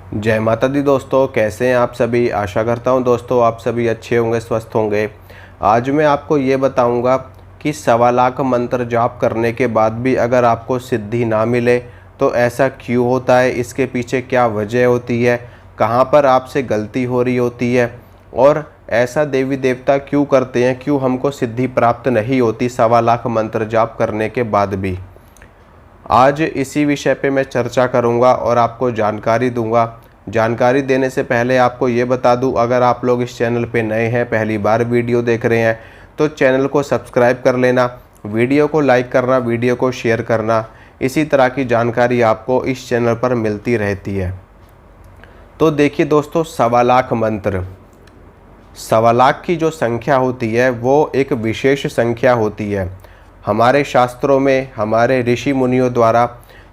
जय माता दी दोस्तों, कैसे हैं आप सभी। आशा करता हूं दोस्तों आप सभी अच्छे होंगे, स्वस्थ होंगे। आज मैं आपको ये बताऊंगा कि 1.25 लाख मंत्र जाप करने के बाद भी अगर आपको सिद्धि ना मिले तो ऐसा क्यों होता है, इसके पीछे क्या वजह होती है, कहां पर आपसे गलती हो रही होती है और ऐसा देवी देवता क्यों करते हैं, क्यों हमको सिद्धि प्राप्त नहीं होती 1.25 लाख मंत्र जाप करने के बाद भी। आज इसी विषय पे मैं चर्चा करूंगा और आपको जानकारी दूंगा। जानकारी देने से पहले आपको ये बता दूं, अगर आप लोग इस चैनल पे नए हैं, पहली बार वीडियो देख रहे हैं, तो चैनल को सब्सक्राइब कर लेना, वीडियो को लाइक करना, वीडियो को शेयर करना। इसी तरह की जानकारी आपको इस चैनल पर मिलती रहती है। तो देखिए दोस्तों, 1.25 लाख मंत्र, 1.25 लाख की जो संख्या होती है वो एक विशेष संख्या होती है। हमारे शास्त्रों में, हमारे ऋषि मुनियों द्वारा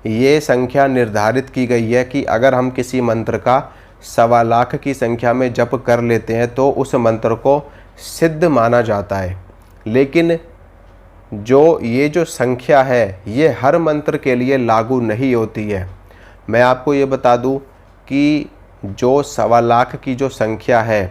ये संख्या निर्धारित की गई है कि अगर हम किसी मंत्र का 1.25 लाख की संख्या में जप कर लेते हैं तो उस मंत्र को सिद्ध माना जाता है। लेकिन ये जो संख्या है ये हर मंत्र के लिए लागू नहीं होती है। मैं आपको ये बता दूं कि जो 1.25 लाख की जो संख्या है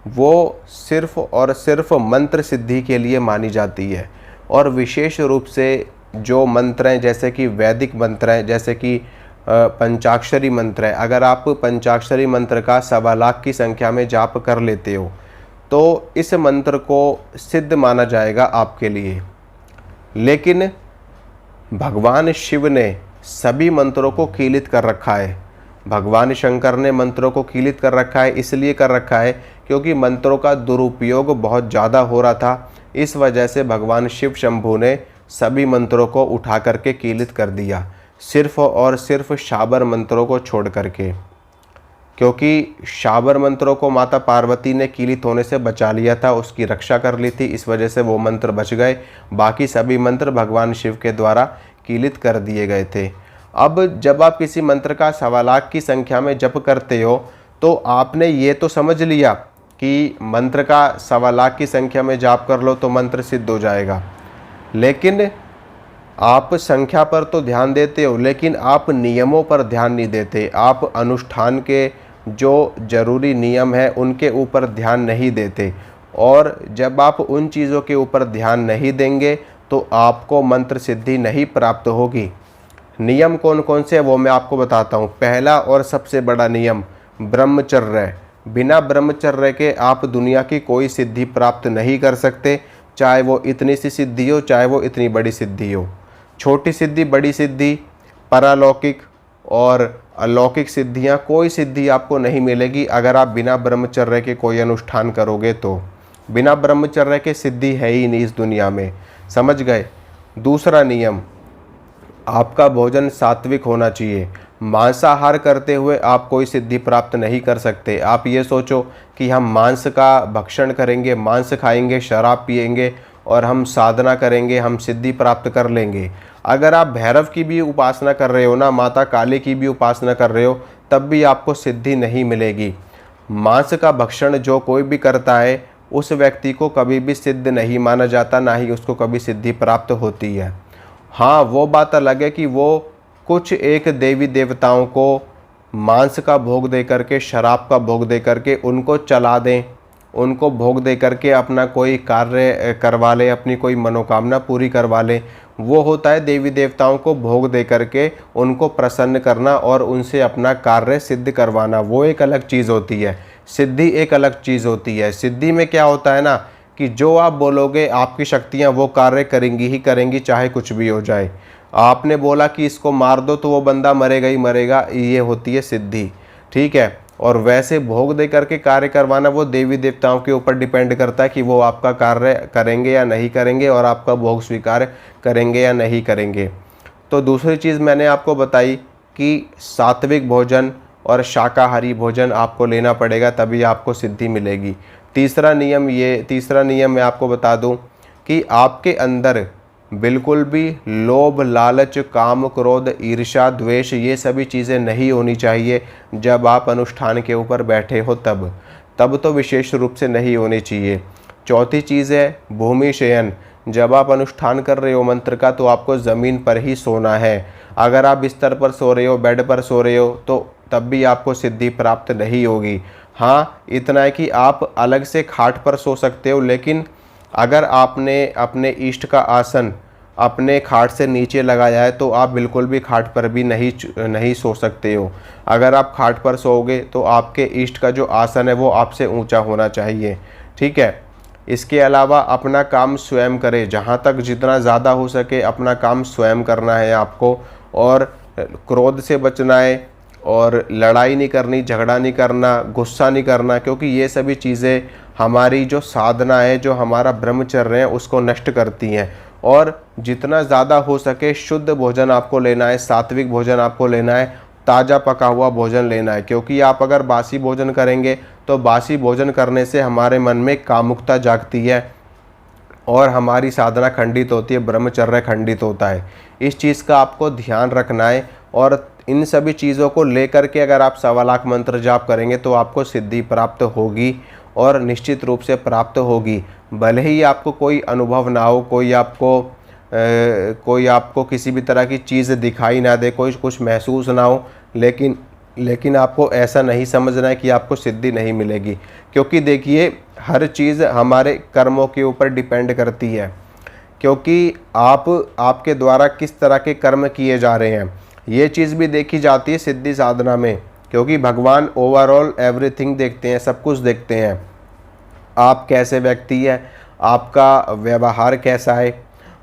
वो सिर्फ और सिर्फ मंत्र सिद्धि के लिए मानी जाती है। और विशेष रूप से जो मंत्र हैं, जैसे कि वैदिक मंत्र हैं, जैसे कि पंचाक्षरी मंत्र है, अगर आप पंचाक्षरी मंत्र का 1.25 लाख की संख्या में जाप कर लेते हो तो इस मंत्र को सिद्ध माना जाएगा आपके लिए। लेकिन भगवान शिव ने सभी मंत्रों को कीलित कर रखा है। भगवान शंकर ने मंत्रों को कीलित कर रखा है, इसलिए कर रखा है क्योंकि मंत्रों का दुरुपयोग बहुत ज़्यादा हो रहा था। इस वजह से भगवान शिव शंभू ने सभी मंत्रों को उठा करके कीलित कर दिया, सिर्फ और सिर्फ शाबर मंत्रों को छोड़ करके। क्योंकि शाबर मंत्रों को माता पार्वती ने कीलित होने से बचा लिया था, उसकी रक्षा कर ली थी, इस वजह से वो मंत्र बच गए। बाकी सभी मंत्र भगवान शिव के द्वारा कीलित कर दिए गए थे। अब जब आप किसी मंत्र का 1.25 लाख की संख्या में जप करते हो तो आपने ये तो समझ लिया कि मंत्र का 1.25 लाख की संख्या में जाप कर लो तो मंत्र सिद्ध हो जाएगा। लेकिन आप संख्या पर तो ध्यान देते हो, लेकिन आप नियमों पर ध्यान नहीं देते। आप अनुष्ठान के जो जरूरी नियम है उनके ऊपर ध्यान नहीं देते। और जब आप उन चीज़ों के ऊपर ध्यान नहीं देंगे तो आपको मंत्र सिद्धि नहीं प्राप्त होगी। नियम कौन कौन से हैं वो मैं आपको बताता हूँ। पहला और सबसे बड़ा नियम ब्रह्मचर्य। बिना ब्रह्मचर्य के आप दुनिया की कोई सिद्धि प्राप्त नहीं कर सकते, चाहे वो इतनी सी सिद्धि हो, चाहे वो इतनी बड़ी सिद्धि हो। छोटी सिद्धि, बड़ी सिद्धि, पारलौकिक और अलौकिक सिद्धियां, कोई सिद्धि आपको नहीं मिलेगी अगर आप बिना ब्रह्मचर्य के कोई अनुष्ठान करोगे तो। बिना ब्रह्मचर्य के सिद्धि है ही नहीं इस दुनिया में, समझ गए। दूसरा नियम, आपका भोजन सात्विक होना चाहिए। मांसाहार करते हुए आप कोई सिद्धि प्राप्त नहीं कर सकते। आप ये सोचो कि हम मांस का भक्षण करेंगे, मांस खाएंगे, शराब पिएंगे और हम साधना करेंगे, हम सिद्धि प्राप्त कर लेंगे। अगर आप भैरव की भी उपासना कर रहे हो ना, माता काली की भी उपासना कर रहे हो, तब भी आपको सिद्धि नहीं मिलेगी। मांस का भक्षण जो कोई भी करता है उस व्यक्ति को कभी भी सिद्ध नहीं माना जाता, ना ही उसको कभी सिद्धि प्राप्त होती है। हाँ, वो बात अलग है कि वो कुछ एक देवी देवताओं को मांस का भोग दे करके, शराब का भोग दे करके उनको चला दें, उनको भोग दे करके अपना कोई कार्य करवा लें, अपनी कोई मनोकामना पूरी करवा लें। वो होता है देवी देवताओं को भोग दे करके उनको प्रसन्न करना और उनसे अपना कार्य सिद्ध करवाना। वो एक अलग चीज़ होती है, सिद्धि एक अलग चीज़ होती है। सिद्धि में क्या होता है ना कि जो आप बोलोगे आपकी शक्तियाँ वो कार्य करेंगी ही करेंगी, चाहे कुछ भी हो जाए। आपने बोला कि इसको मार दो तो वो बंदा मरेगा ही मरेगा, ये होती है सिद्धि, ठीक है। और वैसे भोग दे करके कार्य करवाना वो देवी देवताओं के ऊपर डिपेंड करता है कि वो आपका कार्य करेंगे या नहीं करेंगे और आपका भोग स्वीकार करेंगे या नहीं करेंगे। तो दूसरी चीज़ मैंने आपको बताई कि सात्विक भोजन और शाकाहारी भोजन आपको लेना पड़ेगा, तभी आपको सिद्धि मिलेगी। तीसरा नियम मैं आपको बता दूं कि आपके अंदर बिल्कुल भी लोभ, लालच, काम, क्रोध, ईर्ष्या, द्वेष, ये सभी चीज़ें नहीं होनी चाहिए। जब आप अनुष्ठान के ऊपर बैठे हो तब तो विशेष रूप से नहीं होनी चाहिए। चौथी चीज़ है भूमि शयन। जब आप अनुष्ठान कर रहे हो मंत्र का तो आपको ज़मीन पर ही सोना है। अगर आप बिस्तर पर सो रहे हो, बेड पर सो रहे हो, तो तब भी आपको सिद्धि प्राप्त नहीं होगी। हाँ, इतना है कि आप अलग से खाट पर सो सकते हो, लेकिन अगर आपने अपने इष्ट का आसन अपने खाट से नीचे लगाया है तो आप बिल्कुल भी खाट पर भी नहीं सो सकते हो। अगर आप खाट पर सोओगे तो आपके इष्ट का जो आसन है वो आपसे ऊंचा होना चाहिए, ठीक है। इसके अलावा अपना काम स्वयं करें, जहाँ तक जितना ज़्यादा हो सके अपना काम स्वयं करना है आपको, और क्रोध से बचना है, और लड़ाई नहीं करनी, झगड़ा नहीं करना, गुस्सा नहीं करना, क्योंकि ये सभी चीज़ें हमारी जो साधना है, जो हमारा ब्रह्मचर्य है, उसको नष्ट करती हैं। और जितना ज़्यादा हो सके शुद्ध भोजन आपको लेना है, सात्विक भोजन आपको लेना है, ताज़ा पका हुआ भोजन लेना है, क्योंकि आप अगर बासी भोजन करेंगे तो बासी भोजन करने से हमारे मन में कामुकता जागती है और हमारी साधना खंडित होती है, ब्रह्मचर्य खंडित होता है। इस चीज़ का आपको ध्यान रखना है, और इन सभी चीज़ों को लेकर के अगर आप 1.25 लाख मंत्र जाप करेंगे तो आपको सिद्धि प्राप्त होगी, और निश्चित रूप से प्राप्त होगी। भले ही आपको कोई अनुभव ना हो, कोई आपको किसी भी तरह की चीज़ दिखाई ना दे, कोई कुछ महसूस ना हो, लेकिन आपको ऐसा नहीं समझना है कि आपको सिद्धि नहीं मिलेगी, क्योंकि देखिए हर चीज़ हमारे कर्मों के ऊपर डिपेंड करती है, क्योंकि आपके द्वारा किस तरह के कर्म किए जा रहे हैं, ये चीज़ भी देखी जाती है सिद्धि साधना में, क्योंकि भगवान ओवरऑल एवरीथिंग देखते हैं, सब कुछ देखते हैं। आप कैसे व्यक्ति है, आपका व्यवहार कैसा है,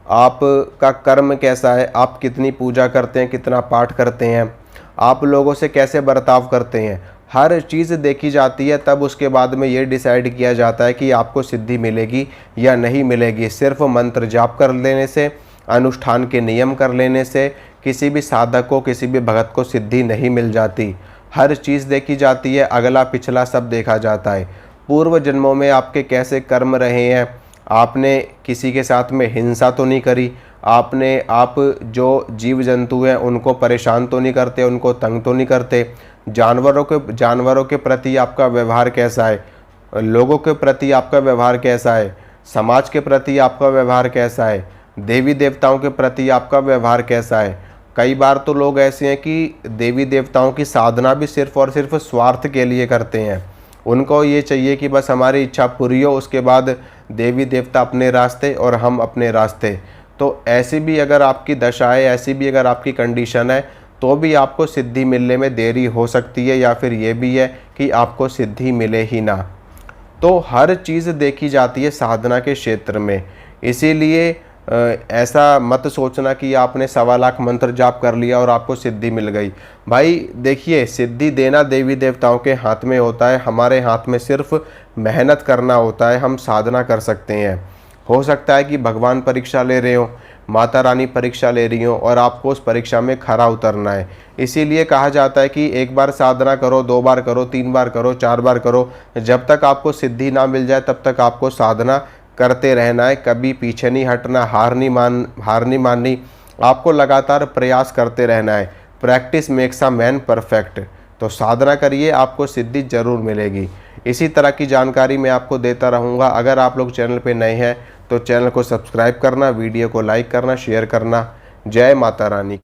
आपका कर्म कैसा है, आप कितनी पूजा करते हैं, कितना पाठ करते हैं, आप लोगों से कैसे बर्ताव करते हैं, हर चीज़ देखी जाती है। तब उसके बाद में ये डिसाइड किया जाता है कि आपको सिद्धि मिलेगी या नहीं मिलेगी। सिर्फ मंत्र जाप कर लेने से, अनुष्ठान के नियम कर लेने से किसी भी साधक को, किसी भी भगत को सिद्धि नहीं मिल जाती। हर चीज़ देखी जाती है, अगला पिछला सब देखा जाता है। पूर्व जन्मों में आपके कैसे कर्म रहे हैं, आपने किसी के साथ में हिंसा तो नहीं करी, आप जो जीव जंतु हैं उनको परेशान तो नहीं करते, उनको तंग तो नहीं करते, जानवरों के प्रति आपका व्यवहार कैसा है, लोगों के प्रति आपका व्यवहार कैसा है, समाज के प्रति आपका व्यवहार कैसा है, देवी देवताओं के प्रति आपका व्यवहार कैसा है। कई बार तो लोग ऐसे हैं कि देवी देवताओं की साधना भी सिर्फ और सिर्फ स्वार्थ के लिए करते हैं। उनको ये चाहिए कि बस हमारी इच्छा पूरी हो, उसके बाद देवी देवता अपने रास्ते और हम अपने रास्ते। तो ऐसी भी अगर आपकी दशा है, ऐसी भी अगर आपकी कंडीशन है, तो भी आपको सिद्धि मिलने में देरी हो सकती है, या फिर ये भी है कि आपको सिद्धि मिले ही ना। तो हर चीज़ देखी जाती है साधना के क्षेत्र में। इसीलिए ऐसा मत सोचना कि आपने 1.25 लाख मंत्र जाप कर लिया और आपको सिद्धि मिल गई। भाई देखिए, सिद्धि देना देवी देवताओं के हाथ में होता है, हमारे हाथ में सिर्फ मेहनत करना होता है, हम साधना कर सकते हैं। हो सकता है कि भगवान परीक्षा ले रहे हो, माता रानी परीक्षा ले रही हो, और आपको उस परीक्षा में खरा उतरना है। इसीलिए कहा जाता है कि एक बार साधना करो, 2 बार करो, 3 बार करो, 4 बार करो, जब तक आपको सिद्धि ना मिल जाए तब तक आपको साधना करते रहना है। कभी पीछे नहीं हटना, हार नहीं माननी, आपको लगातार प्रयास करते रहना है। Practice makes a man perfect. तो साधना करिए, आपको सिद्धि जरूर मिलेगी। इसी तरह की जानकारी मैं आपको देता रहूँगा। अगर आप लोग चैनल पे नए हैं तो चैनल को सब्सक्राइब करना, वीडियो को लाइक करना, शेयर करना। जय माता रानी।